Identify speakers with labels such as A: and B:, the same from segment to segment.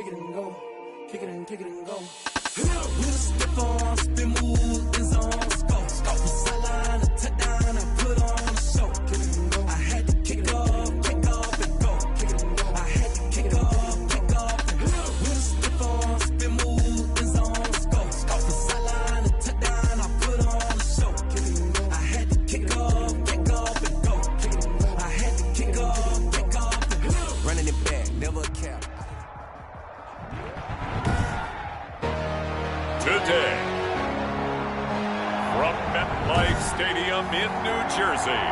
A: kick it and go. Kick it and go. With a stiff on, spin move, in zone, scope. From sideline to touchdown, I put on a show. Kick it and go. I had to kick off and go. Kick it and go. I had to kick off and go. With a stiff on, spin move, in zone, scope. From sideline to touchdown, I put on a show. Kick it and go. I had to kick off and go. Kick it and go. I had to kick off and go. Running it back, never cap.
B: Today, from MetLife Stadium in New Jersey,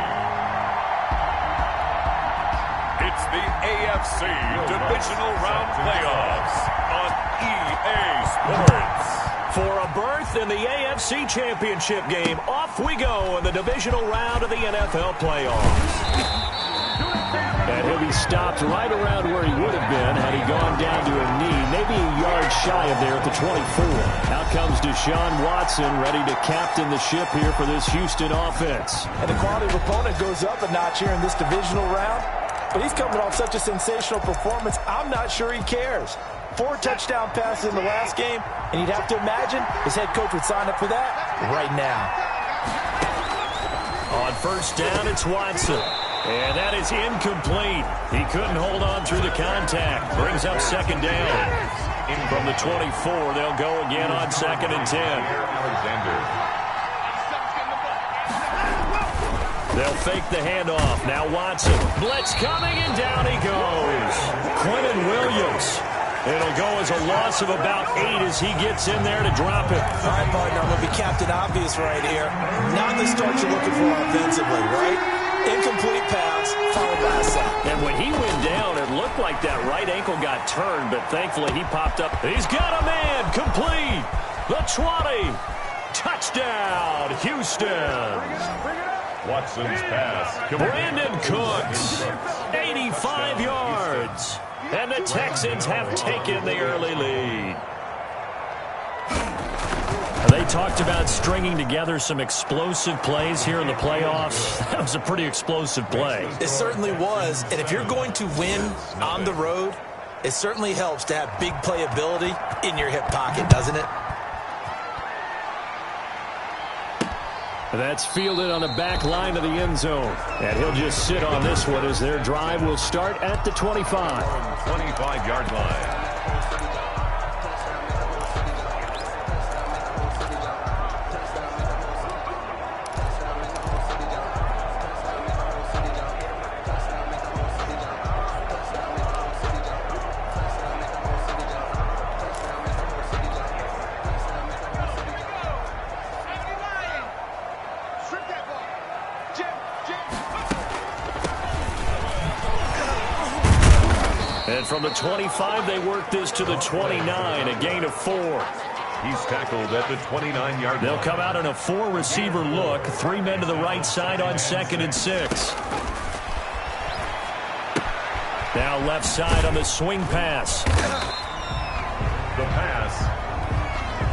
B: it's the AFC Divisional Round Playoffs on EA Sports.
C: For a berth in the AFC Championship game, off we go in the Divisional Round of the NFL Playoffs. And he'll be stopped right around where he would have been had he gone down to a knee, maybe a yard shy of there at the 24. Out comes Deshaun Watson, ready to captain the ship here for this Houston offense.
D: And the quality of opponent goes up a notch here in this divisional round. But he's coming off such a sensational performance, I'm not sure he cares. 4 touchdown passes in the last game, and you'd have to imagine his head coach would sign up for that right now.
C: On first down, it's Watson. And that is incomplete. He couldn't hold on through the contact. Brings up second down. From the 24, they'll go again on 2nd and 10. They'll fake the handoff. Now Watson. Blitz coming, and down he goes. Quentin Williams. It'll go as a loss of about 8 as he gets in there to drop it.
D: All right, partner, I'm going to be Captain Obvious right here. Not the start you're looking for offensively, right? Incomplete pass, followed by a sack.
C: And when he went down, it looked like that right ankle got turned, but thankfully he popped up. He's got a man, complete. The 20. Touchdown, Houston.
B: Watson's pass.
C: Brandon Cooks, 85 yards. And the Texans have taken the early lead. They talked about stringing together some explosive plays here in the playoffs. That was a pretty explosive play.
D: It certainly was. And if you're going to win on the road, it certainly helps to have big playability in your hip pocket, doesn't it?
C: That's fielded on the back line of the end zone. And he'll just sit on this one as their drive will start at the 25.
B: 25-yard line.
C: And from the 25, they work this to the 29, a gain of 4.
B: He's tackled at the 29-yard line.
C: They'll come out in a 4-receiver look. 3 men to the right side on 2nd and 6. Now left side on the swing pass.
B: The pass.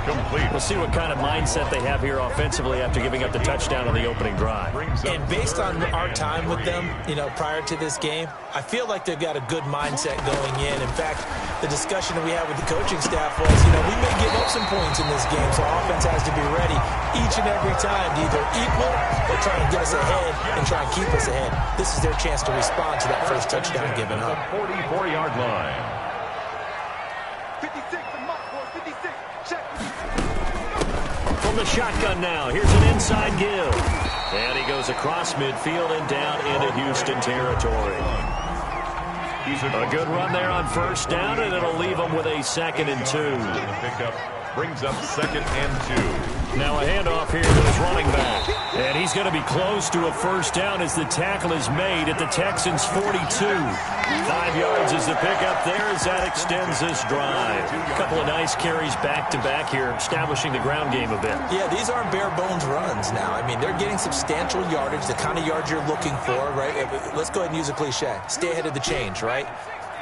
B: Complete.
C: We'll see what kind of mindset they have here offensively after giving up the touchdown on the opening drive.
D: And based on our time with them, prior to this game, I feel like they've got a good mindset going in. In fact, the discussion that we had with the coaching staff was, we may give up some points in this game, so offense has to be ready each and every time to either equal or try and get us ahead and try and keep us ahead. This is their chance to respond to that first touchdown given up.
B: 44-yard line.
E: 56,
C: From the shotgun now, here's an inside give. And he goes across midfield and down into Houston territory. A good run there on first down, and it'll leave him with a 2nd and 2.
B: Pickup brings up 2nd and 2.
C: Now a handoff here to his running back. And he's going to be close to a first down as the tackle is made at the Texans' 42. 5 yards is the pickup there as that extends this drive. A couple of nice carries back-to-back here, establishing the ground game a bit.
D: Yeah, these aren't bare-bones runs now. I mean, they're getting substantial yardage, the kind of yards you're looking for, right? Let's go ahead and use a cliche. Stay ahead of the change, right?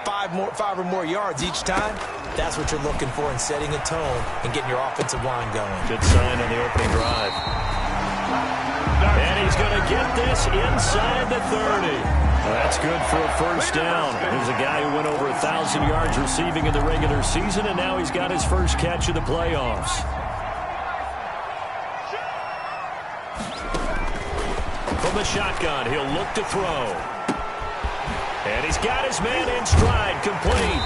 D: 5 or more yards each time, that's what you're looking for in setting a tone and getting your offensive line going.
C: Good sign on the opening drive. And he's going to get this inside the 30. That's good for a first down. There's a guy who went over 1,000 yards receiving in the regular season, and now he's got his first catch of the playoffs. From the shotgun, he'll look to throw. And he's got his man in stride, complete.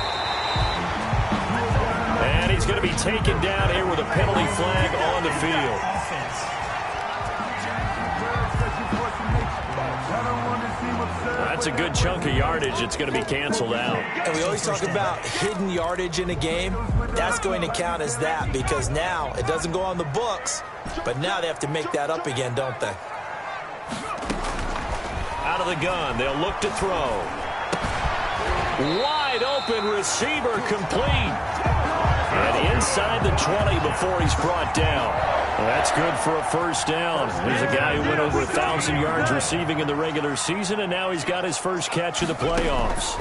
C: And he's going to be taken down here with a penalty flag on the field. That's a good chunk of yardage. It's going to be canceled out.
D: And we always talk about hidden yardage in a game. That's going to count as that because now it doesn't go on the books, but now they have to make that up again, don't they?
C: Out of the gun, they'll look to throw. Wide open receiver, complete. And inside the 20 before he's brought down. Well, that's good for a first down. There's a guy who went over 1,000 yards receiving in the regular season, and now he's got his first catch of the playoffs.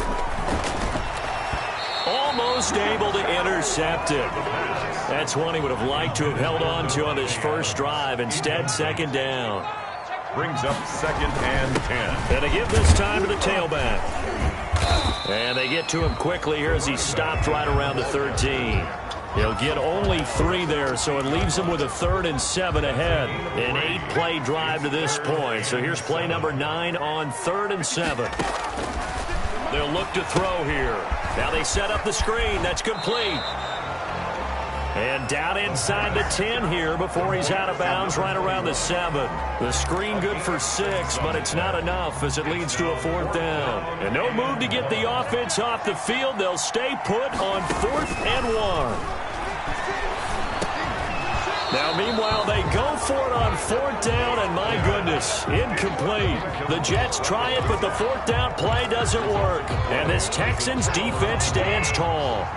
C: Almost able to intercept it. That's one he would have liked to have held on to on his first drive. Instead, second down.
B: Brings up 2nd and 10.
C: And they give this time to the tailback. And they get to him quickly here as he stopped right around the 13. He'll get only 3 there, so it leaves him with a 3rd and 7 ahead. An 8-play drive to this point. So here's play number 9 on 3rd and 7. They'll look to throw here. Now they set up the screen. That's complete. And down inside the 10 here before he's out of bounds right around the 7. The screen good for 6, but it's not enough as it leads to a 4th down. And no move to get the offense off the field. They'll stay put on 4th and 1. Now, meanwhile, they go for it on 4th down, and my goodness, incomplete. The Jets try it, but the 4th down play doesn't work. And this Texans defense stands tall.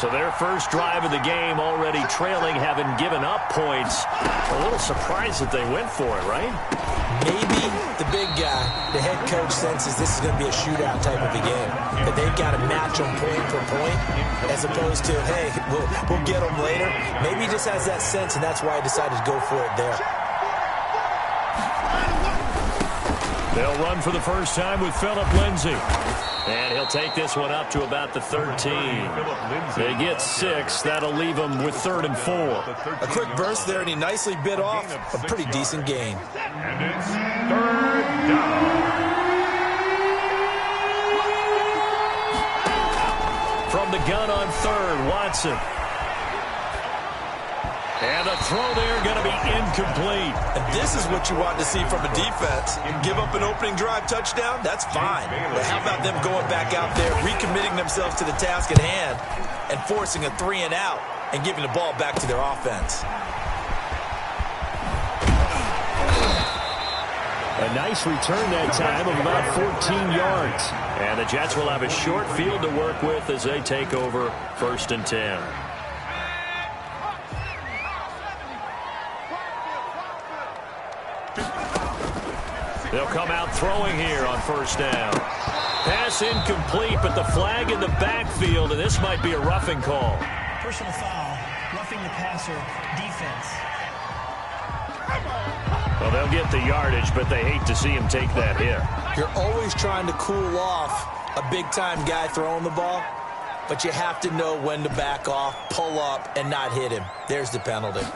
C: So their first drive of the game already trailing, having given up points. A little surprised that they went for it, right?
D: Maybe the big guy, the head coach, senses this is going to be a shootout type of a game. That they've got to match them point for point as opposed to, hey, we'll get them later. Maybe he just has that sense, and that's why he decided to go for it there.
C: They'll run for the first time with Phillip Lindsay. And he'll take this one up to about the 13. They get 6. That'll leave them with 3rd and 4.
D: A quick burst there, and he nicely bit off a pretty decent gain.
B: And it's 3rd down.
C: From the gun on 3rd, Watson. And a throw there going to be incomplete.
D: And this is what you want to see from a defense. Give up an opening drive touchdown, that's fine. But how about them going back out there, recommitting themselves to the task at hand, and forcing a 3 and out and giving the ball back to their offense.
C: A nice return that time of about 14 yards. And the Jets will have a short field to work with as they take over 1st and 10. They'll come out throwing here on 1st down. Pass incomplete, but the flag in the backfield, and this might be a roughing call.
E: Personal foul, roughing the passer, defense.
C: Well, they'll get the yardage, but they hate to see him take that hit.
D: You're always trying to cool off a big-time guy throwing the ball, but you have to know when to back off, pull up, and not hit him. There's the penalty.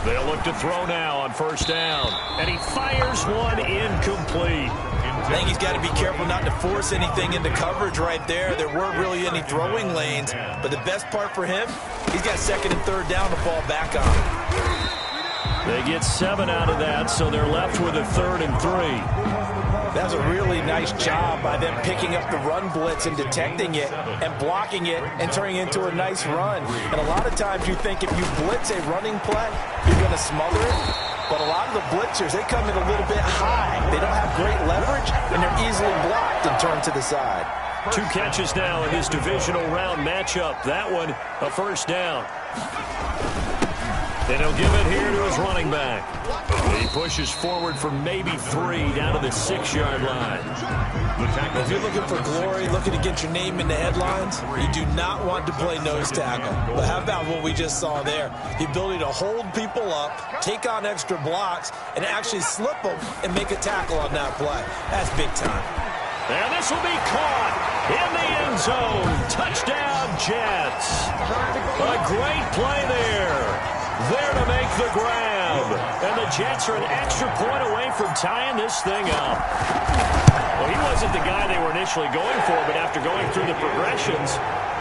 C: They'll look to throw now on 1st down. And he fires one incomplete.
D: I think he's got to be careful not to force anything into coverage right there. There weren't really any throwing lanes. But the best part for him, he's got 2nd and 3rd down to fall back on.
C: They get 7 out of that, so they're left with a 3rd and 3.
D: That's a really nice job by them picking up the run blitz and detecting it and blocking it and turning it into a nice run. And a lot of times you think if you blitz a running play, you're going to smother it. But a lot of the blitzers, they come in a little bit high. They don't have great leverage, and they're easily blocked and turned to the side.
C: 2 catches now in this divisional round matchup. That one, a 1st down. And he'll give it here to his running back. He pushes forward for maybe 3 down to the 6-yard line.
D: If you're looking for glory, looking to get your name in the headlines, you do not want to play nose tackle. But how about what we just saw there? The ability to hold people up, take on extra blocks, and actually slip them and make a tackle on that play. That's big time.
C: And this will be caught in the end zone. Touchdown, Jets. A great play there. There to make the grab. And the Jets are an extra point away from tying this thing up. Well, he wasn't the guy they were initially going for, but after going through the progressions,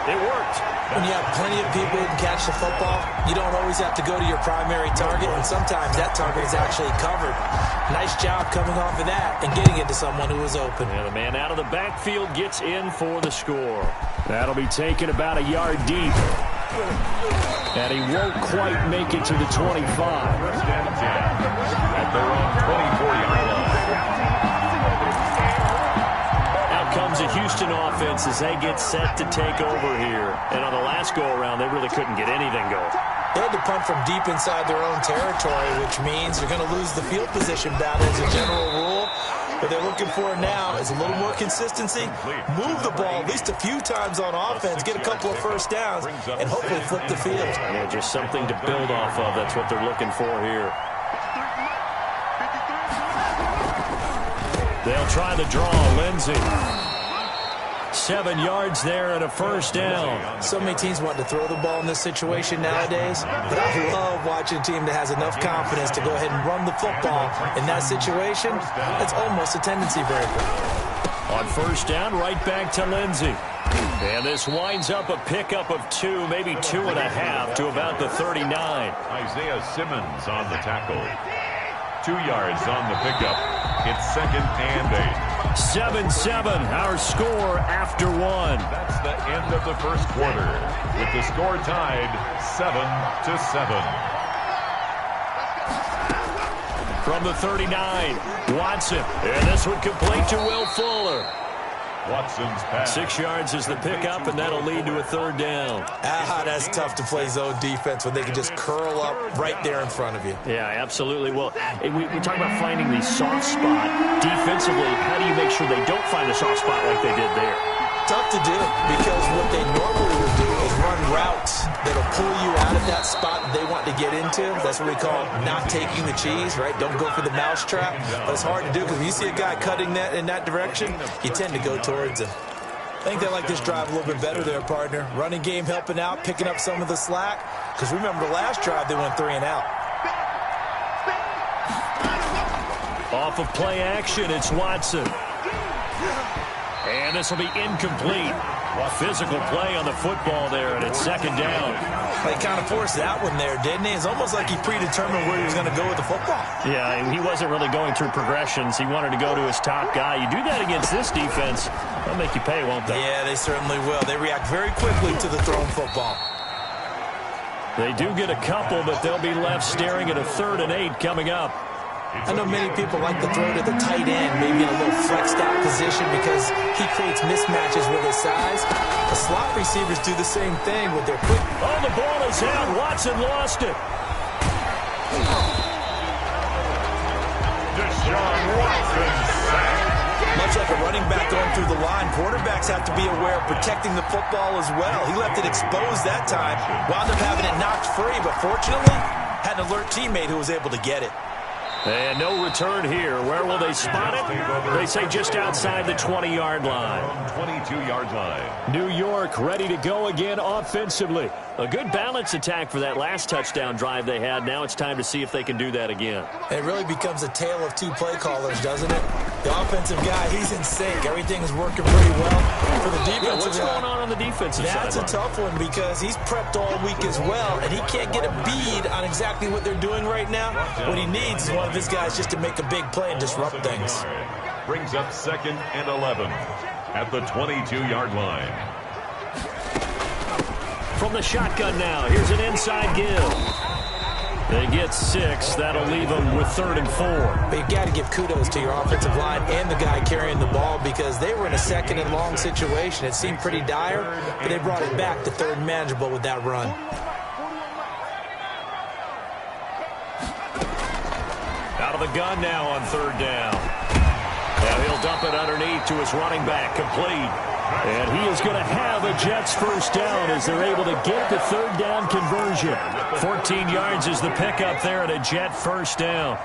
C: it worked.
D: When you have plenty of people who can catch the football, you don't always have to go to your primary target, and sometimes that target is actually covered. Nice job coming off of that and getting it to someone who was open.
C: And the man out of the backfield gets in for the score. That'll be taken about a yard deep. And he won't quite make it to the 25.
B: At their own 24-yard line.
C: Out comes the Houston offense as they get set to take over here. And on the last go-around, they really couldn't get anything going.
D: They had to punt from deep inside their own territory, which means you're going to lose the field position battle as a general rule. What they're looking for now is a little more consistency, move the ball at least a few times on offense, get a couple of first downs, and hopefully flip the field.
C: Yeah, just something to build off of. That's what they're looking for here. They'll try the draw. Lindsey. 7 yards there and a first down.
D: So many teams want to throw the ball in this situation nowadays, but I love watching a team that has enough confidence to go ahead and run the football. In that situation, it's almost a tendency breaker.
C: On first down, right back to Lindsey. And this winds up a pickup of 2, maybe 2.5 to about the 39.
B: Isaiah Simmons on the tackle. 2 yards on the pickup. It's 2nd and 8.
C: 7-7, our score after 1.
B: That's the end of the first quarter, with the score tied 7-7.
C: From the 39, Watson. And this one complete to Will Fuller.
B: Watson's pass.
C: 6 yards is the pickup, and that'll lead to a 3rd down.
D: That's tough to play zone defense when they can just curl up right there in front of you.
C: Yeah, absolutely. Well, we talk about finding the soft spot defensively. How do you make sure they don't find a soft spot like they did there?
D: Tough to do, because what they normally would do is run routes that'll pull you out of that spot that they want to get into. That's what we call not taking the cheese, right? Don't go for the mousetrap. But it's hard to do because when you see a guy cutting that in that direction, you tend to go towards him. I think they like this drive a little bit better there, partner. Running game helping out, picking up some of the slack. Because remember, the last drive they went 3 and out.
C: Off of play action, it's Watson. And this will be incomplete. Physical play on the football there, and it's 2nd down.
D: They kind of forced that one there, didn't he? It's almost like he predetermined where he was going to go with the football.
C: Yeah, and he wasn't really going through progressions. He wanted to go to his top guy. You do that against this defense, they'll make you pay, won't they?
D: Yeah, they certainly will. They react very quickly to the thrown football.
C: They do get a couple, but they'll be left staring at a 3rd and 8 coming up.
D: I know many people like to throw to the tight end, maybe in a little flexed out position because he creates mismatches with his size. The slot receivers do the same thing with their quick.
C: Oh, the ball is out. Watson lost it.
B: Deshaun Watson sacked.
D: Much like a running back going through the line, quarterbacks have to be aware of protecting the football as well. He left it exposed that time, wound up having it knocked free, but fortunately, had an alert teammate who was able to get it.
C: And no return here. Where will they spot it? They say just outside the 20-yard line.
B: 22-yard line.
C: New York ready to go again offensively. A good balance attack for that last touchdown drive they had. Now it's time to see if they can do that again.
D: It really becomes a tale of 2 play callers, doesn't it? The offensive guy, he's in sync. Everything's working pretty well. For the defensive
C: what's going on the defensive side?
D: That's a tough one because he's prepped all week as well, and he can't get a bead on exactly what they're doing right now. What he needs is one of his guys just to make a big play and disrupt things.
B: Brings up 2nd and 11 at the 22-yard line.
C: From the shotgun now, here's an inside give. They get 6. That'll leave them with 3rd and 4.
D: But you've got to give kudos to your offensive line and the guy carrying the ball because they were in a 2nd and long situation. It seemed pretty dire, but they brought it back to 3rd and manageable with that run.
C: the gun now on third down. And he'll dump it underneath to his running back, complete. And he is going to have a Jets first down as they're able to get the third down conversion. 14 yards is the pickup there at a Jet first down.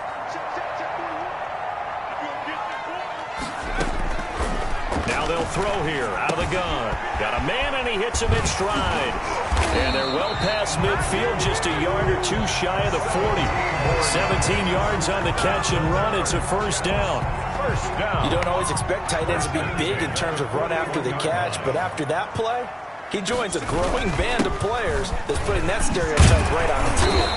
C: Now they'll throw here out of the gun. Got a man, and he hits him in stride. And they're well past midfield, just a yard or two shy of the 40. 17 yards on the catch and run. It's a first down.
D: You don't always expect tight ends to be big in terms of run after the catch, but after that play, he joins a growing band of players that's putting that stereotype right on the field.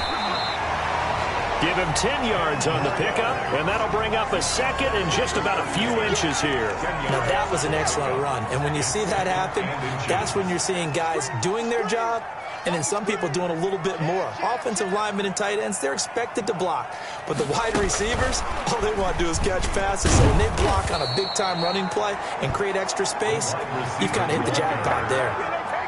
C: Give him 10 yards on the pickup, and that'll bring up a second and just about a few inches here.
D: Now, that was an excellent run, and when you see that happen, that's when you're seeing guys doing their job and then some people doing a little bit more. Offensive linemen and tight ends, they're expected to block. But the wide receivers, all they want to do is catch passes. So when they block on a big-time running play and create extra space, you've kind of hit the jackpot there.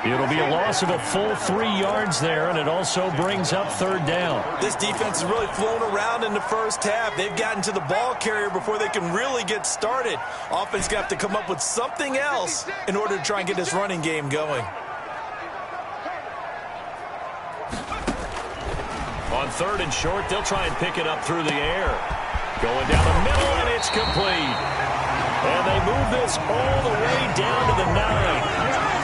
C: It'll be a loss of a full 3 yards there, and it also brings up third down.
D: This defense has really flown around in the first half. They've gotten to the ball carrier before they can really get started. Offense got to come up with something else in order to try and get this running game going.
C: On third and short, they'll try and pick it up through the air. Going down the middle, and it's complete. And they move this all the way down to the 9.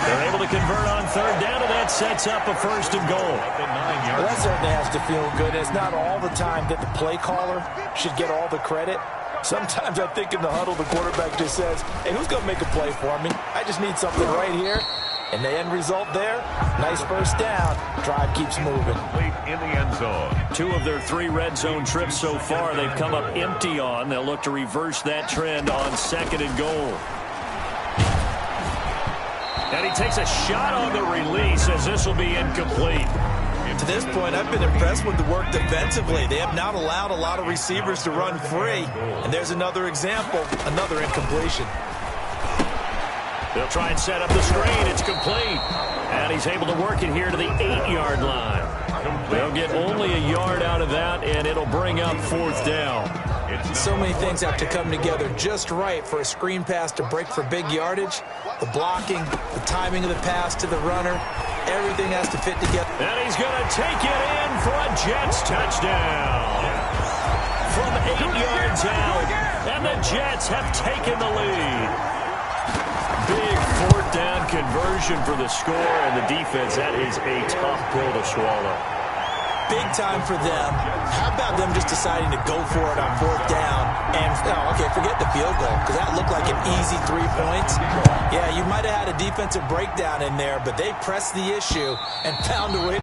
C: They're able to convert on third down, and that sets up a first and goal.
D: Well, that certainly has to feel good. It's not all the time that the play caller should get all the credit. Sometimes I think in the huddle, the quarterback just says, hey, who's going to make a play for me? I just need something right here. And the end result there, nice first down. Drive keeps moving.
B: In the end zone.
C: 2 of their 3 red zone trips so far they've come up empty on. They'll look to reverse that trend on second and goal. And he takes a shot on the release as this will be incomplete.
D: To this point, I've been impressed with the work defensively. They have not allowed a lot of receivers to run free. And there's another example, another incompletion.
C: They'll try and set up the screen. It's complete. And he's able to work it here to the 8-yard line. They'll get only a yard out of that, and it'll bring up fourth down.
D: So many things have to come together just right for a screen pass to break for big yardage. The blocking, the timing of the pass to the runner, everything has to fit together.
C: And he's going to take it in for a Jets touchdown. From 8 yards out, and the Jets have taken the lead. Big fourth down conversion for the score, and the defense, that is a tough pill to swallow.
D: Big time for them. How about them just deciding to go for it on fourth down? And, okay, forget the field goal, because that looked like an easy 3 points. Yeah, you might have had a defensive breakdown in there, but they pressed the issue and found a way.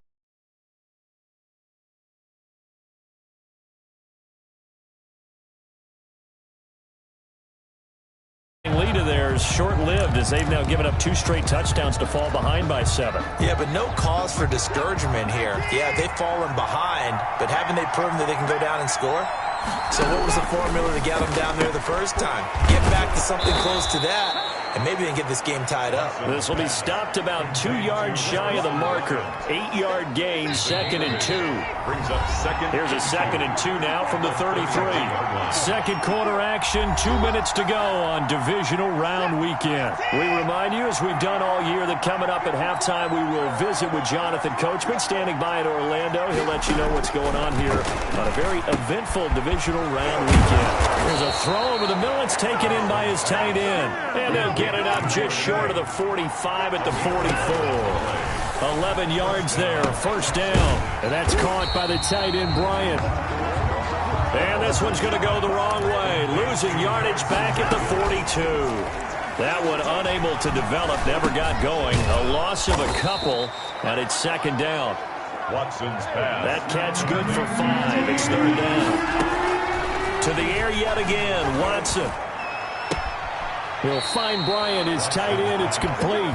C: Lead of theirs short-lived as they've now given up 2 straight touchdowns to fall behind by 7.
D: Yeah, but no cause for discouragement here. Yeah, they've fallen behind, but haven't they proven that they can go down and score? So what was the formula to get them down there the first time? Get back to something close to that, and maybe they can get this game tied up.
C: This will be stopped about 2 yards shy of the marker. 8-yard gain, 2nd and 2.
B: Brings up second.
C: Here's a 2nd and 2 now from the 33. Second quarter action, 2 minutes to go on divisional round weekend. We remind you, as we've done all year, that coming up at halftime, we will visit with Jonathan Coachman standing by in Orlando. He'll let you know what's going on here on a very eventful divisional round weekend. There's a throw over the middle. It's taken in by his tight end. And they'll get it up just short of the 45 at the 44. 11 yards there, first down. And that's caught by the tight end, Bryant. And this one's going to go the wrong way. Losing yardage back at the 42. That one unable to develop, never got going. A loss of a couple, and it's second down.
B: Watson's pass.
C: That catch good for 5. It's third down. To the air yet again, Watson. He'll find Bryant, his tight end. It's complete.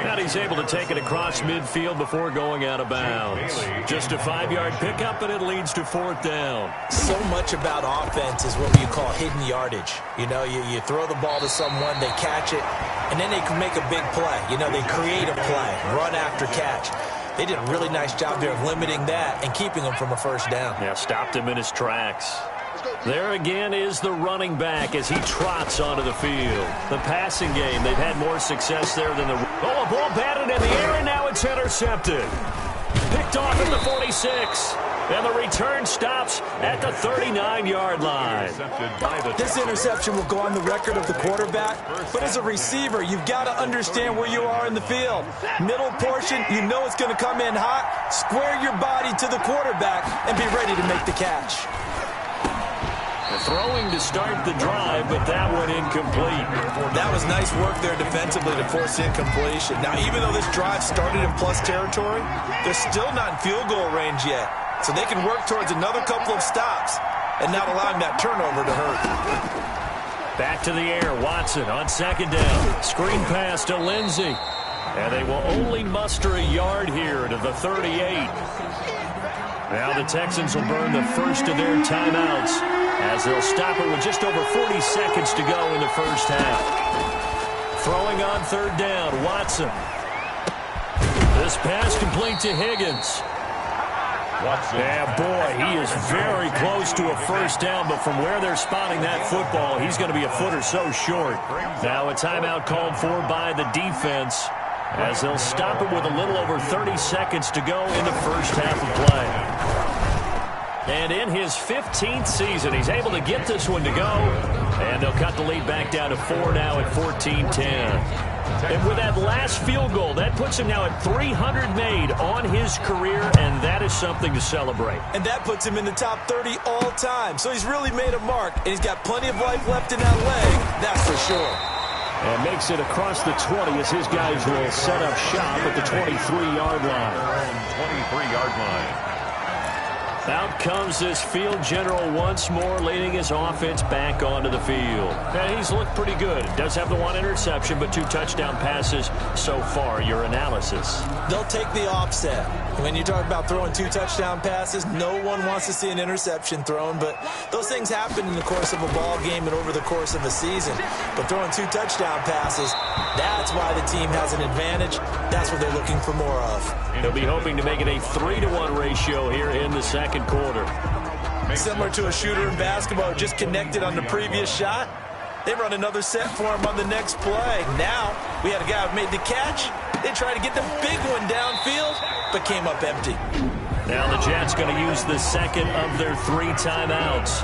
C: And he's able to take it across midfield before going out of bounds. Just a 5-yard pickup, and it leads to fourth down.
D: So much about offense is what you call hidden yardage. You know, you throw the ball to someone, they catch it, and then they can make a big play. You know, they create a play, run after catch. They did a really nice job there of limiting that and keeping him from a first down.
C: Yeah, stopped him in his tracks. There again is the running back as he trots onto the field. The passing game, they've had more success there than the... Oh, a ball batted in the air, and now it's intercepted. Picked off at the 46. And the return stops at the 39-yard line.
D: This interception will go on the record of the quarterback, but as a receiver, you've got to understand where you are in the field. Middle portion, you know it's going to come in hot. Square your body to the quarterback and be ready to make the catch.
C: Throwing to start the drive, but that one incomplete.
D: That was nice work there defensively to force incompletion. Now, even though this drive started in plus territory, they're still not in field goal range yet. So they can work towards another couple of stops and not allowing that turnover to hurt.
C: Back to the air. Watson on second down. Screen pass to Lindsey. And they will only muster a yard here to the 38. Now the Texans will burn the first of their timeouts as they'll stop it with just over 40 seconds to go in the first half. Throwing on third down, Watson. This pass complete to Higgins. Yeah, boy, he is very close to a first down, but from where they're spotting that football, he's going to be a foot or so short. Now a timeout called for by the defense as they'll stop it with a little over 30 seconds to go in the first half of play. And in his 15th season, he's able to get this one to go, and they'll cut the lead back down to 4 now at 14-10. And with that last field goal, that puts him now at 300 made on his career, and that is something to celebrate.
D: And that puts him in the top 30 all time. So he's really made a mark, and he's got plenty of life left in that leg, that's for sure.
C: And makes it across the 20 as his guys will set up shop at the 23-yard line.
B: 23-yard line.
C: Out comes this field general once more, leading his offense back onto the field. Now, he's looked pretty good. Does have the one interception, but 2 touchdown passes so far. Your analysis?
D: They'll take the offset. When you talk about throwing 2 touchdown passes, no one wants to see an interception thrown, but those things happen in the course of a ball game and over the course of a season. But throwing 2 touchdown passes, that's why the team has an advantage. That's what they're looking for more of.
C: They'll be hoping to make it a 3-to-1 ratio here in the second quarter.
D: Similar to a shooter in basketball, just connected on the previous shot. They run another set for him on the next play. Now, we had a guy who made the catch. They tried to get the big one downfield, but came up empty.
C: Now the Jets going to use the second of their 3 timeouts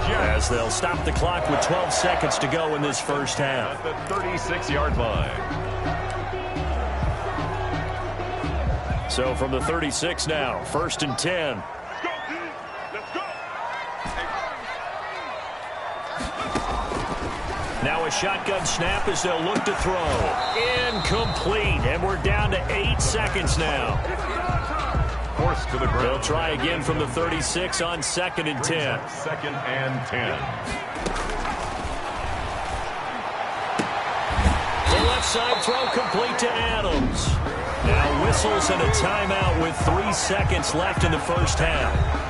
C: as they'll stop the clock with 12 seconds to go in this first half.
B: At the 36-yard line.
C: So from the 36 now, 1st and 10. Now a shotgun snap as they'll look to throw. Incomplete, and we're down to 8 seconds now.
B: Forced to the ground.
C: They'll try again from the 36 on 2nd and 10.
B: 2nd and 10.
C: The left side throw complete to Adams. Now whistles and a timeout with 3 seconds left in the first half.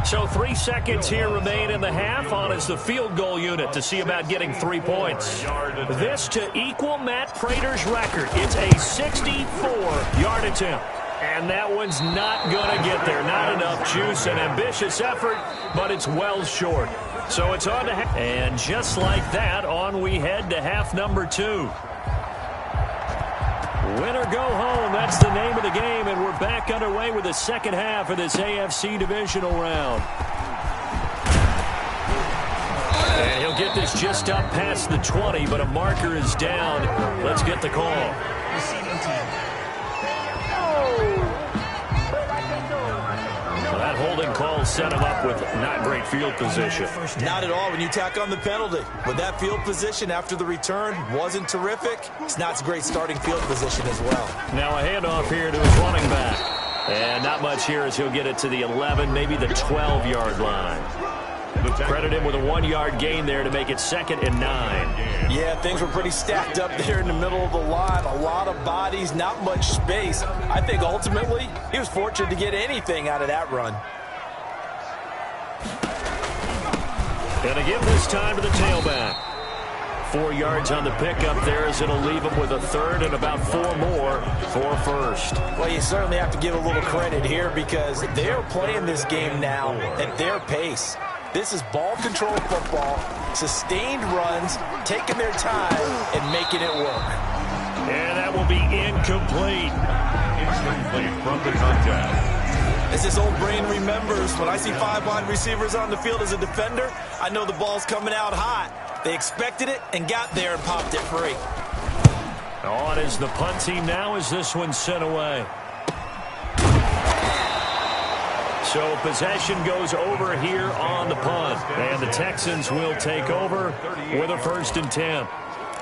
C: So 3 seconds here remain in the half. On is the field goal unit to see about getting 3 points. This to equal Matt Prater's record. It's a 64-yard attempt. And that one's not going to get there. Not enough juice. An ambitious effort, but it's well short. So it's on to half. And just like that, on we head to half number 2. Win or go home, that's the name of the game, and we're back underway with the second half of this AFC divisional round. And he'll get this just up past the 20, but a marker is down. Let's get the call.
E: Receiving team.
C: Well, that holding call set him up with not great field position.
D: Not at all when you tack on the penalty. With that field position after the return wasn't terrific. It's not a great starting field position as well.
C: Now a handoff here to his running back. And not much here as he'll get it to the 11, maybe the 12-yard line. Credit him with a 1-yard gain there to make it 2nd and 9.
D: Yeah, things were pretty stacked up there in the middle of the line. A lot of bodies, not much space. I think ultimately he was fortunate to get anything out of that run.
C: Gonna give this time to the tailback. 4 yards on the pickup there, as it'll leave them with a third and about 4 more for first.
D: Well, you certainly have to give a little credit here because they're playing this game now at their pace. This is ball control football, sustained runs, taking their time and making it work.
C: And that will be incomplete.
B: Incomplete from the contact.
D: As this old brain remembers, when I see 5 wide receivers on the field as a defender, I know the ball's coming out hot. They expected it and got there and popped it free.
C: On is the punt team now as this one's sent away. So possession goes over here on the punt. And the Texans will take over with a 1st and 10.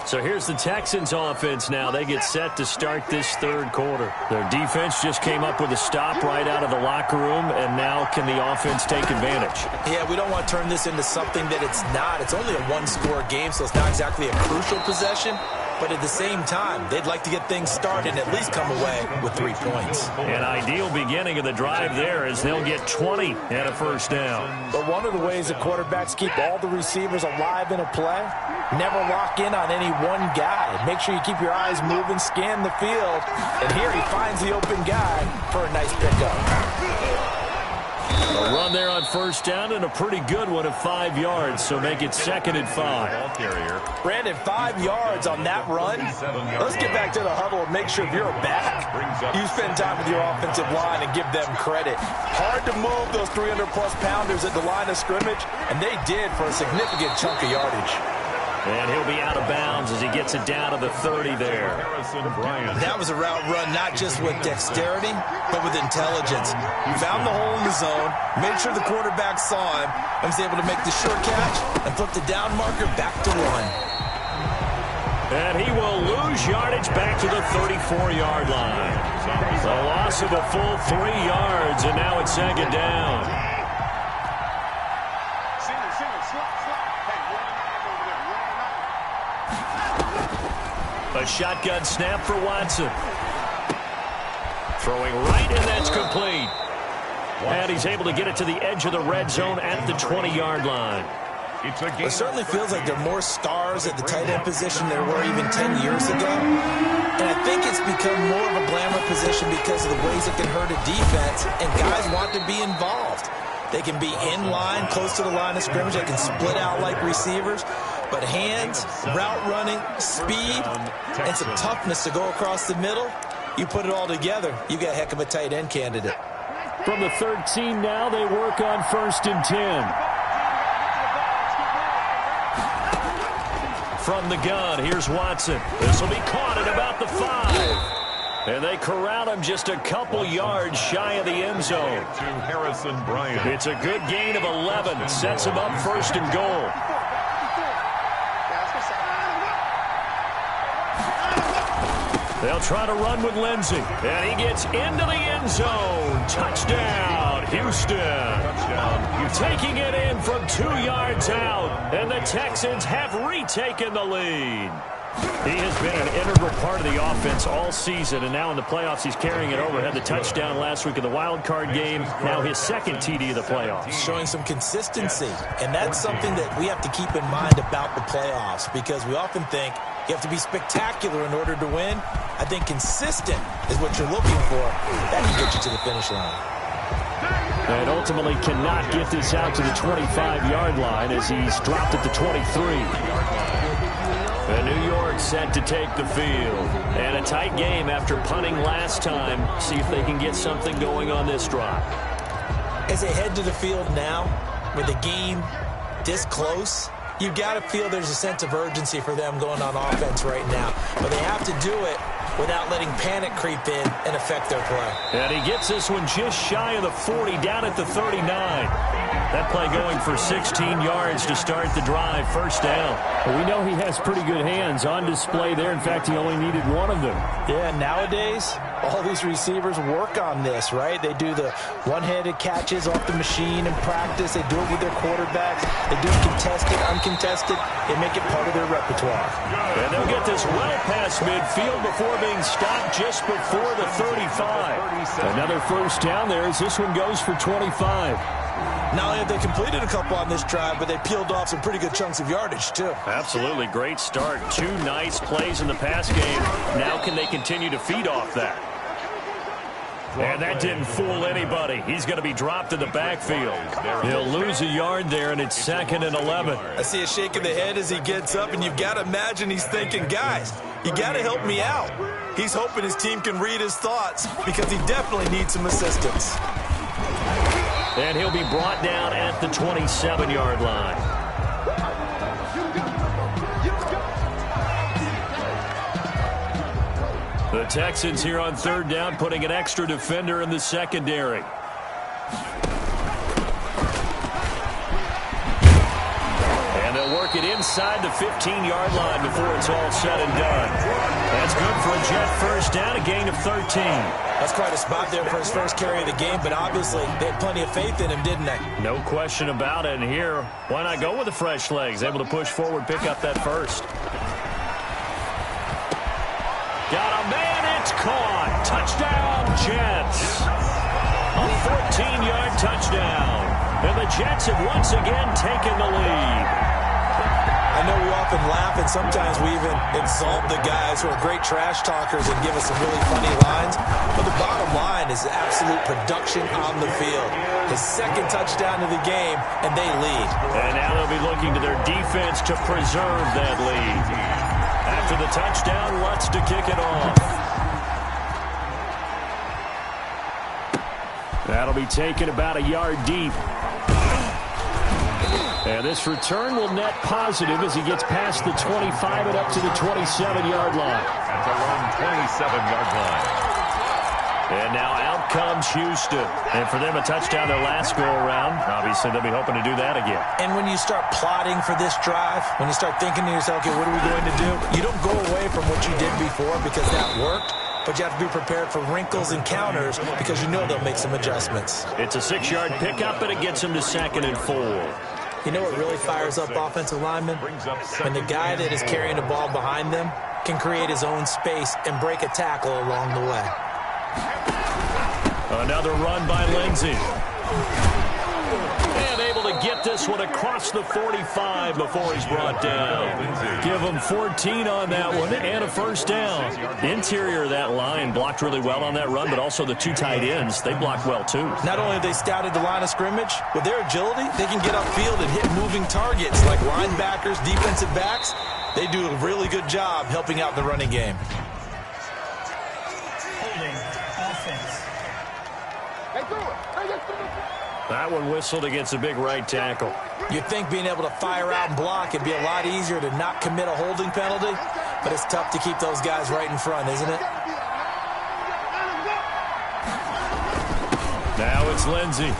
C: So here's the Texans offense now. They get set to start this third quarter. Their defense just came up with a stop right out of the locker room, and now can the offense take advantage?
D: Yeah, we don't want to turn this into something that it's not. It's only a 1-score game, so it's not exactly a crucial possession. But at the same time, they'd like to get things started and at least come away with 3 points.
C: An ideal beginning of the drive there as they'll get 20 and a 1st down.
D: But one of the ways that quarterbacks keep all the receivers alive in a play, never lock in on any one guy. Make sure you keep your eyes moving, scan the field. And here he finds the open guy for a nice pickup.
C: A run there on 1st down and a pretty good one of 5 yards, so make it 2nd and 5.
D: Brandon, 5 yards on that run. Let's get back to the huddle and make sure if you're back, you spend time with your offensive line and give them credit. Hard to move those 300-plus pounders at the line of scrimmage, and they did for a significant chunk of yardage.
C: And he'll be out of bounds as he gets it down to the 30 there.
D: That was a route run not just with dexterity, but with intelligence. He found the hole in the zone, made sure the quarterback saw him, and was able to make the sure catch and flip the down marker back to 1.
C: And he will lose yardage back to the 34-yard line. A loss of a full 3 yards, and now it's 2nd down. A shotgun snap for Watson. Throwing right, and that's complete. And he's able to get it to the edge of the red zone at the 20-yard line.
D: It certainly feels like there are more stars at the tight end position than there were even 10 years ago. And I think it's become more of a glamour position because of the ways it can hurt a defense, and guys want to be involved. They can be in line, close to the line of scrimmage. They can split out like receivers. But hands, route running, speed, and some toughness to go across the middle, you put it all together, you got a heck of a tight end candidate.
C: From the 13 now, they work on 1st and 10. From the gun, here's Watson. This will be caught at about the 5. And they corral him just a couple yards shy of the end zone.
B: To Harrison Bryant.
C: It's a good gain of 11. Sets him up 1st and goal. They'll try to run with Lindsey. And he gets into the end zone. Touchdown, Houston. Touchdown. Taking it in from 2 yards out. And the Texans have retaken the lead. He has been an integral part of the offense all season, and now in the playoffs he's carrying it over. Had the touchdown last week in the wild card game, now his 2nd TD of the playoffs.
D: Showing some consistency, and that's something that we have to keep in mind about the playoffs because we often think you have to be spectacular in order to win. I think consistent is what you're looking for. That can get you to the finish line.
C: And ultimately cannot get this out to the 25-yard line as he's dropped at the 23. And New York set to take the field. And a tight game after punting last time. See if they can get something going on this drive.
D: As they head to the field now, with the game this close, you've got to feel there's a sense of urgency for them going on offense right now. But they have to do it without letting panic creep in and affect their play.
C: And he gets this one just shy of the 40, down at the 39. That play going for 16 yards to start the drive, 1st down.
F: Well, we know he has pretty good hands on display there. In fact, he only needed one of them.
D: Yeah, nowadays, all these receivers work on this, right? They do the one-handed catches off the machine in practice. They do it with their quarterbacks. They do it contested, uncontested. They make it part of their repertoire.
C: And they'll get this well past midfield before being stopped just before the 35.
F: Another 1st down there as this one goes for 25.
D: Not only have they completed a couple on this drive, but they peeled off some pretty good chunks of yardage, too.
C: Absolutely great start. 2 nice plays in the pass game. Now can they continue to feed off that? And that didn't fool anybody. He's going to be dropped in the backfield. He'll lose a yard there, and it's 2nd and 11.
D: I see a shake of the head as he gets up, and you've got to imagine he's thinking, guys, you got to help me out. He's hoping his team can read his thoughts because he definitely needs some assistance.
C: And he'll be brought down at the 27-yard line. The Texans here on 3rd down, putting an extra defender in the secondary. And they'll work it inside the 15-yard line before it's all said and done. That's good for a Jet first down, a gain of 13.
D: That's quite a spot there for his first carry of the game, but obviously they had plenty of faith in him, didn't they?
C: No question about it. And here, why not go with the fresh legs? Able to push forward, pick up that first. Got a man, it's caught. Touchdown, Jets. A 14-yard touchdown. And the Jets have once again taken the lead.
D: I know we often laugh, and sometimes we even exalt the guys who are great trash talkers and give us some really funny lines. But the bottom line is absolute production on the field. His 2nd touchdown of the game, and they lead.
C: And now they'll be looking to their defense to preserve that lead. After the touchdown, Lutz to kick it off. That'll be taken about a yard deep. And this return will net positive as he gets past the 25 and up to the 27-yard line.
B: At the long 27-yard line.
C: And now out comes Houston. And for them, a touchdown their last go-around. Obviously, they'll be hoping to do that again.
D: And when you start plotting for this drive, when you start thinking to yourself, okay, what are we going to do? You don't go away from what you did before because that worked. But you have to be prepared for wrinkles and counters because you know they'll make some adjustments.
C: It's a 6-yard pickup, and it gets him to 2nd and 4.
D: You know what really fires up offensive linemen? When the guy that is carrying the ball behind them can create his own space and break a tackle along the way.
C: Another run by Lindsey. And able to get this one across the 45 before he's brought down. Give him 14 on that one and a first down. The interior of that line blocked really well on that run, but also the 2 tight ends, they blocked well too.
D: Not only have they scouted the line of scrimmage, with their agility, they can get upfield and hit moving targets like linebackers, defensive backs. They do a really good job helping out the running game.
C: That one whistled against a big right tackle.
D: You'd think being able to fire out and block it'd be a lot easier to not commit a holding penalty, but it's tough to keep those guys right in front, isn't it?
C: Now it's Lindsey.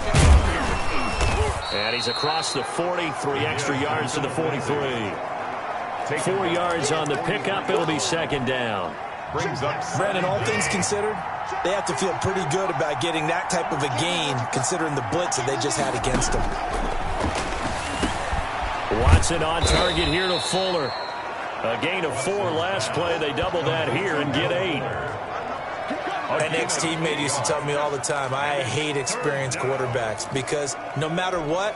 C: And he's across the 40, 3 extra yards to the 43. 4 yards on the pickup, it'll be 2nd down.
D: Brandon, all things considered, they have to feel pretty good about getting that type of a gain considering the blitz that they just had against them.
C: Watson on target here to Fuller. A gain of 4 last play. They double that here and get 8.
D: An ex-teammate used to tell me all the time, I hate experienced quarterbacks because no matter what,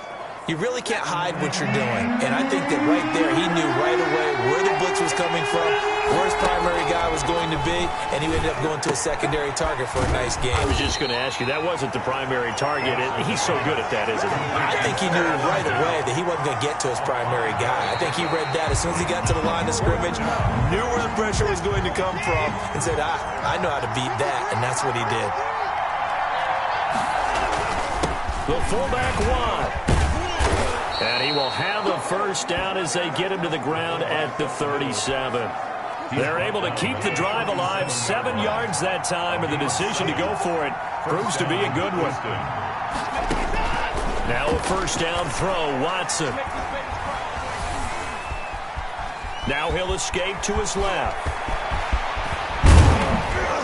D: you really can't hide what you're doing. And I think that right there, he knew right away where the blitz was coming from, where his primary guy was going to be, and he ended up going to a secondary target for a nice game.
C: I was just going to ask you, that wasn't the primary target. He's so good at that, isn't he?
D: I think he knew right away that he wasn't going to get to his primary guy. I think he read that as soon as he got to the line of scrimmage, knew where the pressure was going to come from, and said, I know how to beat that, and that's what he did.
C: The fullback won. And he will have a first down as they get him to the ground at the 37. They're able to keep the drive alive, 7 yards that time, and the decision to go for it proves to be a good one. Now a first down throw, Watson. Now he'll escape to his left.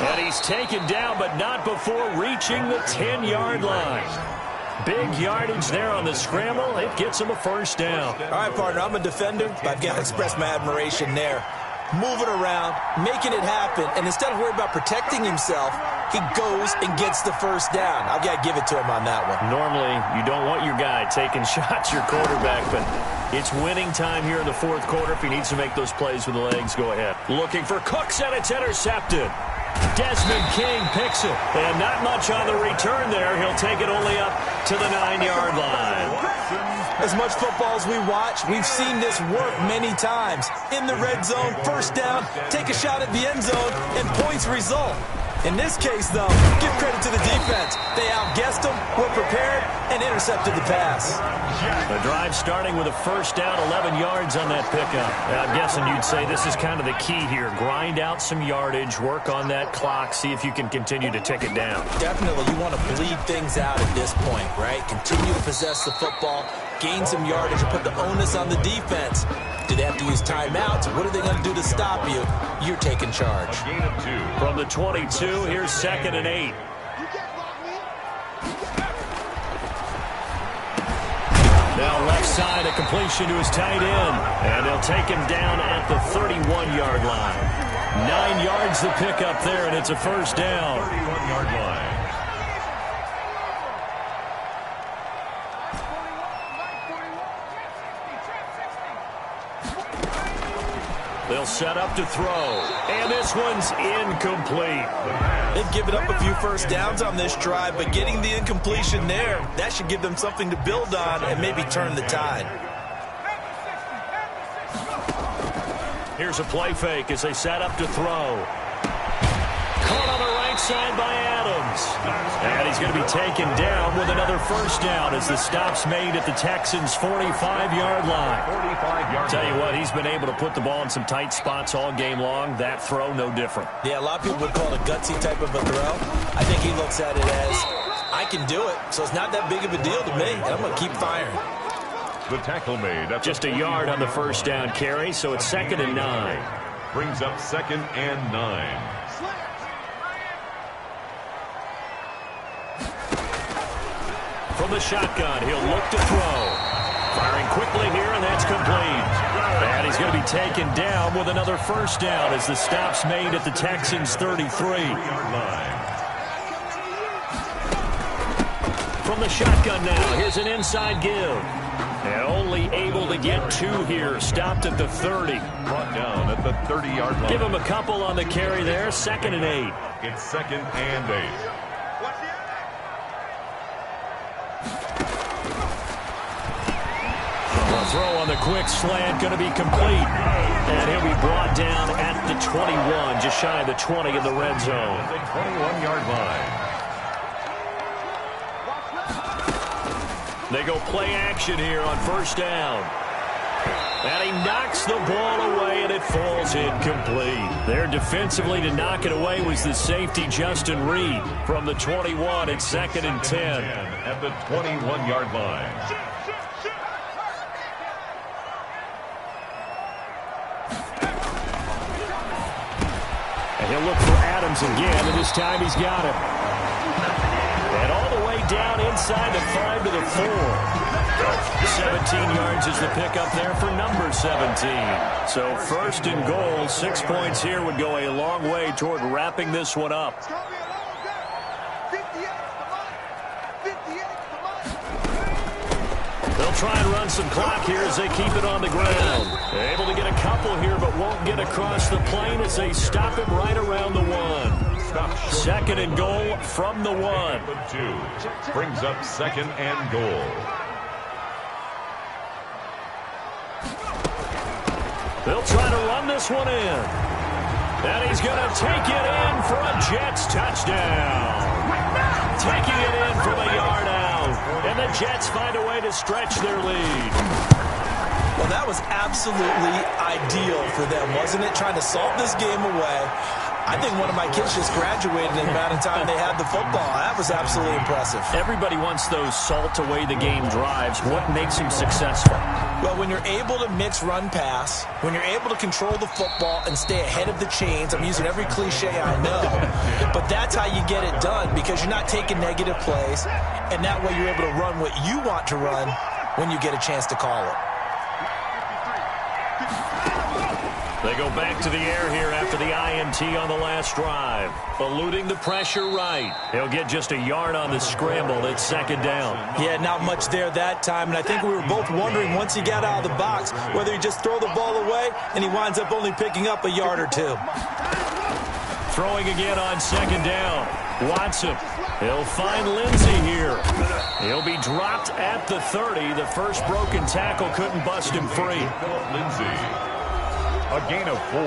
C: And he's taken down, but not before reaching the 10-yard line. Big yardage there on the scramble. It gets him a first down.
D: All right, partner, I'm a defender, but I've got to express my admiration there. moving around, making it happen, and instead of worrying about protecting himself, he goes and gets the first down. I've got to give it to him on that one.
C: Normally, you don't want your guy taking shots, your quarterback, but it's winning time here in the fourth quarter. If he needs to make those plays with the legs, go ahead. Looking for Cooks, and it's intercepted. Desmond King picks it, and not much on the return there. He'll take it only up to the 9-yard line.
D: As much football as we watch, we've seen this work many times. In the red zone, first down, take a shot at the end zone, and points result. In this case, though, give credit to the defense. They outguessed them, were prepared, and intercepted the pass.
C: The drive starting with a first down, 11 yards on that pickup. I'm guessing you'd say this is kind of the key here. Grind out some yardage, work on that clock, see if you can continue to tick it down.
D: Definitely, you want to bleed things out at this point, right? Continue to possess the football, gain some yardage, and put the onus on the defense. Do they have to use timeouts? What are they going to do to stop you? You're taking charge.
B: A gain of 2.
C: From the 22, here's 2nd and 8. Now left side, a completion to his tight end. And they'll take him down at the 31-yard line. 9 yards to pick up there, and it's a first down.
B: 31-yard line.
C: They'll set up to throw. And this one's incomplete.
D: They've given up a few first downs on this drive, but getting the incompletion there, that should give them something to build on and maybe turn the tide.
C: Here's a play fake as they set up to throw. Caught on the right side by Adams. And he's going to be taken down with another first down as the stop's made at the Texans' 45-yard line.
B: 45-yard
C: Tell you what, he's been able to put the ball in some tight spots all game long. That throw, no different.
D: Yeah, a lot of people would call it a gutsy type of a throw. I think he looks at it as, I can do it, so it's not that big of a deal to me, and I'm going to keep firing.
B: The tackle made. At
C: Just a yard on the first down carry, so it's 2nd and 9.
B: Brings up 2nd and 9.
C: From the shotgun, he'll look to throw. Firing quickly here, and that's complete. And he's going to be taken down with another first down as the stop's made at the Texans' 33-yard line. From the shotgun now, here's an inside give. And only able to get 2 here. Stopped at the 30.
B: Brought down at the 30-yard line.
C: Give him a couple on the carry there. 2nd and 8.
B: It's 2nd and 8.
C: Throw on the quick slant, going to be complete. And he'll be brought down at the 21, just shy of the 20 in the red zone.
B: The 21-yard line.
C: They go play action here on first down. And he knocks the ball away, and it falls incomplete. There defensively to knock it away was the safety, Justin Reed. From the 21, it's 2nd and 10.
B: At the 21-yard line.
C: He'll look for Adams again, and this time he's got him. And all the way down inside the 5 to the 4. 17 yards is the pickup there for number 17. So 1st and goal, 6 points here would go a long way toward wrapping this one up. They'll try and run some clock here as they keep it on the ground. Able to get a couple here, but won't get across the plane as they stop him right around the 1. 2nd and goal from the 1.
B: 2 brings up 2nd and goal.
C: They'll try to run this one in. And he's going to take it in for a Jets touchdown. Taking it in from a yard out. And the Jets find a way to stretch their lead.
D: Well, that was absolutely ideal for them, wasn't it? Trying to salt this game away. I think one of my kids just graduated in the amount of time they had the football. That was absolutely impressive.
C: Everybody wants those salt-away-the-game drives. What makes them successful?
D: Well, when you're able to mix run-pass, when you're able to control the football and stay ahead of the chains, I'm using every cliche I know, but that's how you get it done because you're not taking negative plays, and that way you're able to run what you want to run when you get a chance to call it.
C: They go back to the air here after the INT on the last drive. Eluding the pressure right. He'll get just a yard on the scramble. It's second down.
D: Yeah, not much there that time. And I think we were both wondering once he got out of the box whether he just throw the ball away and he winds up only picking up a yard or two.
C: Throwing again on second down. Watson. He'll find Lindsey here. He'll be dropped at the 30. The first broken tackle couldn't bust him free.
B: Lindsey. A gain of 4.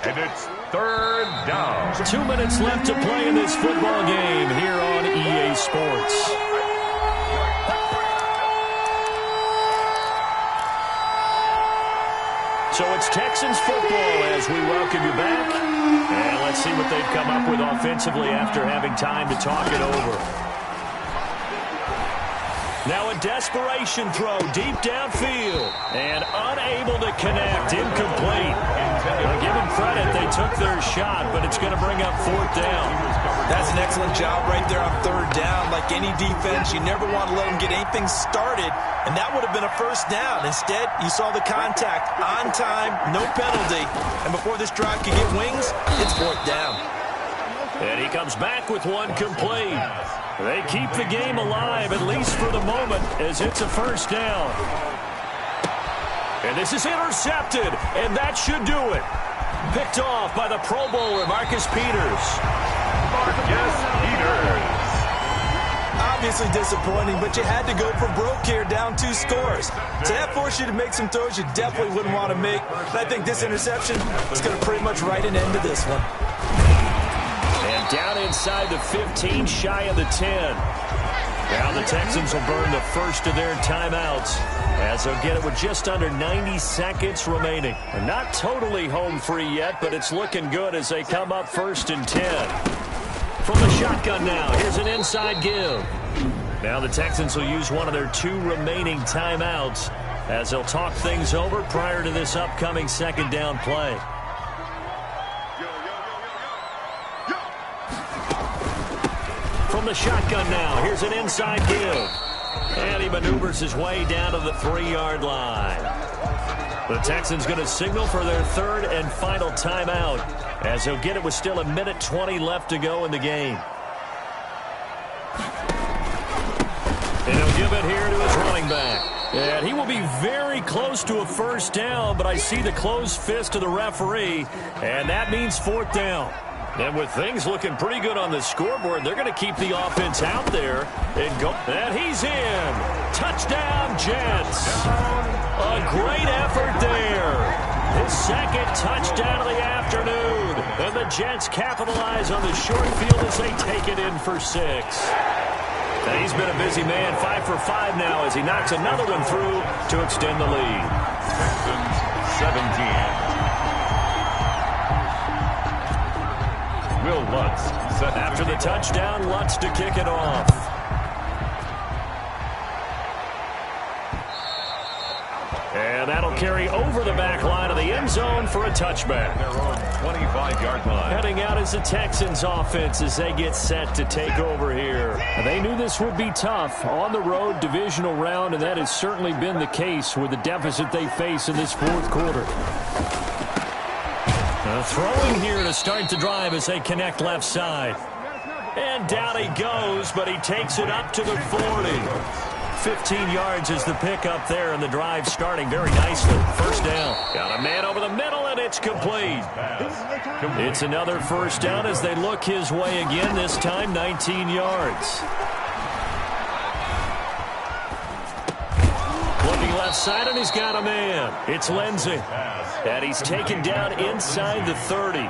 B: And it's third down.
C: 2 minutes left to play in this football game here on EA Sports. So it's Texans football as we welcome you back. And let's see what they've come up with offensively after having time to talk it over. Now a desperation throw deep downfield. And unable to connect. Incomplete. I'll give them credit. They took their shot, but it's going to bring up fourth down.
D: That's an excellent job right there on third down. Like any defense, you never want to let them get anything started, and that would have been a first down. Instead, you saw the contact on time, no penalty, and before this drive could get wings, it's fourth down.
C: And he comes back with one complete. They keep the game alive, at least for the moment, as it's a first down. And this is intercepted, and that should do it. Picked off by the Pro Bowler, Marcus Peters.
B: Marcus Peters.
D: Obviously disappointing, but you had to go for broke here, down 2 scores. So that forced you to make some throws you definitely wouldn't want to make. But I think this interception is going to pretty much write an end to this one.
C: And down inside the 15, shy of the 10. Now the Texans will burn the first of their timeouts as they'll get it with just under 90 seconds remaining. And not totally home free yet, but it's looking good as they come up first and 10. From the shotgun now, here's an inside give. Now the Texans will use one of their 2 remaining timeouts as they'll talk things over prior to this upcoming second down play. From the shotgun now, here's an inside give. And he maneuvers his way down to the 3-yard line. The Texans going to signal for their third and final timeout as he'll get it with still 1:20 left to go in the game. And he'll give it here to his running back. And he will be very close to a first down, but I see the closed fist of the referee, and that means fourth down. And with things looking pretty good on the scoreboard, they're going to keep the offense out there and go. And he's in. Touchdown, Jets. A great effort there. His second touchdown of the afternoon. And the Jets capitalize on the short field as they take it in for 6. And he's been a busy man, 5 for 5 now as he knocks another one through to extend the lead.
B: Texans 17. Will Lutz set
C: after the touchdown. Lutz to kick it off. And that'll carry over the back line of the end zone for a touchback.
B: Their own 25-yard line.
C: Heading out is the Texans offense as they get set to take over here. They knew this would be tough on the road, divisional round, and that has certainly been the case with the deficit they face in this fourth quarter. Throwing here to start the drive as they connect left side. And down he goes, but he takes it up to the 40. 15 yards is the pickup there, and the drive starting very nicely. First down. Got a man over the middle, and it's complete. It's another first down as they look his way again, this time 19 yards. Looking left side, and he's got a man. It's Lindsey. And he's taken down inside the 30.
B: A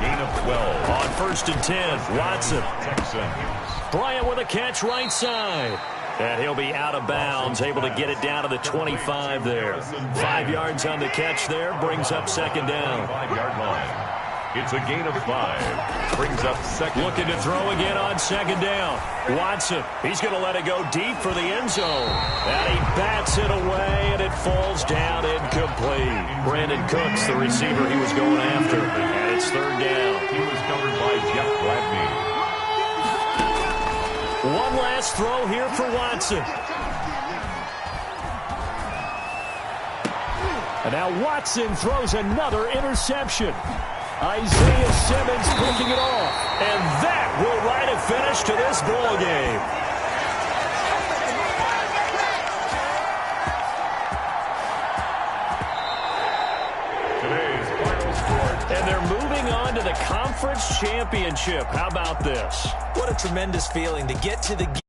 B: gain of 12.
C: On first and 10, Watson.
B: Texans.
C: Bryant with a catch right side. And he'll be out of bounds, able to get it down to the 25 there. 5 yards on the catch there, brings up second down.
B: 5-yard line. It's a gain of 5. Brings up second.
C: Looking to throw again on second down. Watson, he's going to let it go deep for the end zone. And he bats it away, and it falls down incomplete. Brandon Cooks, the receiver he was going after. And it's third down.
B: He was covered by Jeff Gladney.
C: One last throw here for Watson.
F: And now Watson throws another interception. Isaiah Simmons picking it off.
C: And that will write a finish to this ball game.
B: Today's final score.
C: And they're moving on to the conference championship. How about this?
D: What a tremendous feeling to get to the